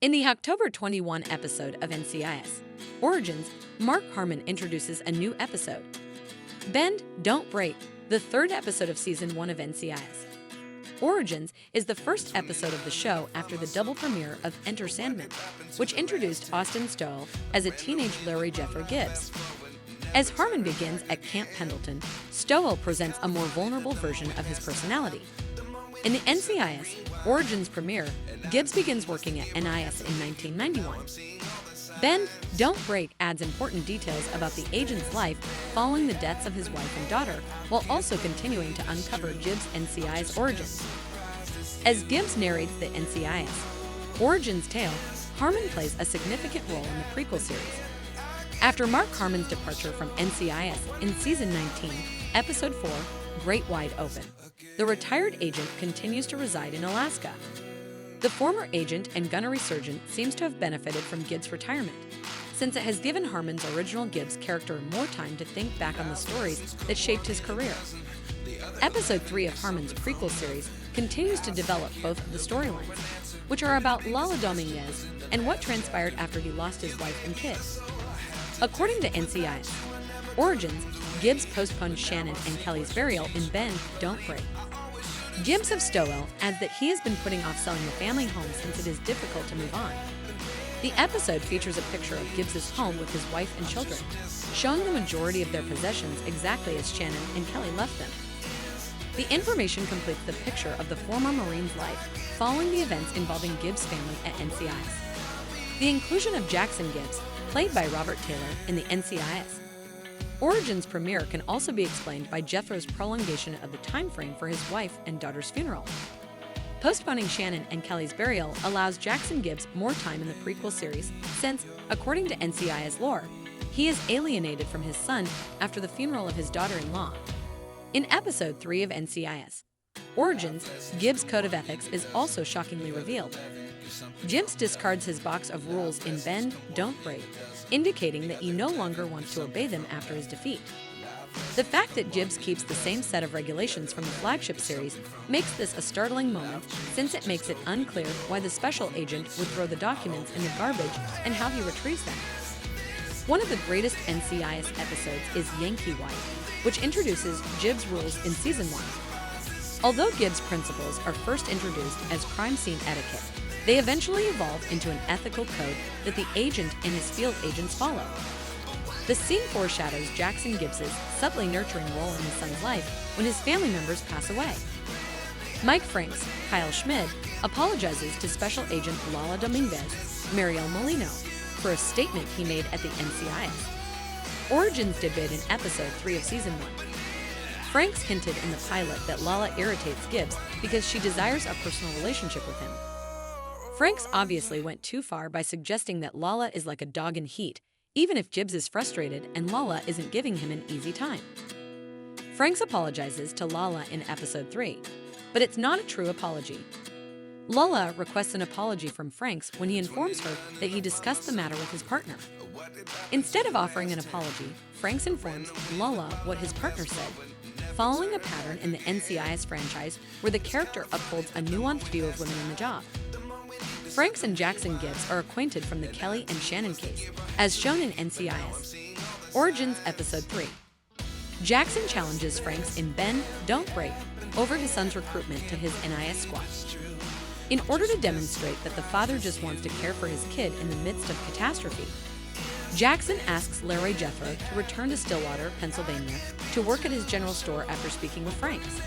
In the October 21 episode of NCIS Origins, Mark Harmon introduces a new episode, Bend, Don't Break, the third episode of Season 1 of NCIS. Origins is the first episode of the show after the double premiere of Enter Sandman, which introduced Austin Stowell as a teenage Larry Jeffrey Gibbs. As Harmon begins at Camp Pendleton, Stowell presents a more vulnerable version of his personality. In the NCIS Origins premiere, Gibbs begins working at NIS in 1991. Bend, Don't Break adds important details about the agent's life following the deaths of his wife and daughter, while also continuing to uncover Gibbs' NCIS origins. As Gibbs narrates the NCIS Origins tale, Harmon plays a significant role in the prequel series. After Mark Harmon's departure from NCIS in Season 19, Episode 4, Great Wide Open, the retired agent continues to reside in Alaska. The former agent and gunnery surgeon seems to have benefited from Gibbs' retirement, since it has given Harmon's original Gibbs character more time to think back on the stories that shaped his career. Episode 3 of Harmon's prequel series continues to develop both of the storylines, which are about Lala Dominguez and what transpired after he lost his wife and kids. According to NCIS Origins, Gibbs postponed Shannon and Kelly's burial in Bend, Don't Break. Gibbs of Stowell adds that he has been putting off selling the family home since it is difficult to move on. The episode features a picture of Gibbs' home with his wife and children, showing the majority of their possessions exactly as Shannon and Kelly left them. The information completes the picture of the former Marine's life following the events involving Gibbs' family at NCIS. The inclusion of Jackson Gibbs, played by Robert Taylor, in the NCIS Origins premiere can also be explained by Jethro's prolongation of the time frame for his wife and daughter's funeral. Postponing Shannon and Kelly's burial allows Jackson Gibbs more time in the prequel series since, according to NCIS lore, he is alienated from his son after the funeral of his daughter-in-law. In Episode 3 of NCIS Origins, Gibbs' code of ethics is also shockingly revealed. Gibbs discards his box of rules in Bend, Don't Break, indicating that he no longer wants to obey them after his defeat. The fact that Gibbs keeps the same set of regulations from the flagship series makes this a startling moment, since it makes it unclear why the special agent would throw the documents in the garbage and how he retrieves them. One of the greatest NCIS episodes is Yankee White, which introduces Gibbs' rules in Season 1. Although Gibbs' principles are first introduced as crime scene etiquette, they eventually evolve into an ethical code that the agent and his field agents follow. The scene foreshadows Jackson Gibbs' subtly nurturing role in his son's life when his family members pass away. Mike Franks, Kyle Schmid, apologizes to Special Agent Lala Dominguez, Mariel Molino, for a statement he made at the NCIS Origins debut in Episode 3 of Season 1. Franks hinted in the pilot that Lala irritates Gibbs because she desires a personal relationship with him. Franks obviously went too far by suggesting that Lala is like a dog in heat, even if Gibbs is frustrated and Lala isn't giving him an easy time. Franks apologizes to Lala in Episode 3, but it's not a true apology. Lala requests an apology from Franks when he informs her that he discussed the matter with his partner. Instead of offering an apology, Franks informs Lala what his partner said, following a pattern in the NCIS franchise where the character upholds a nuanced view of women in the job. Franks and Jackson Gibbs are acquainted from the Kelly and Shannon case, as shown in NCIS Origins Episode 3. Jackson challenges Franks in Bend, Don't Break over his son's recruitment to his NIS squad. In order to demonstrate that the father just wants to care for his kid in the midst of catastrophe, Jackson asks Larry Jethro to return to Stillwater, Pennsylvania, to work at his general store after speaking with Franks.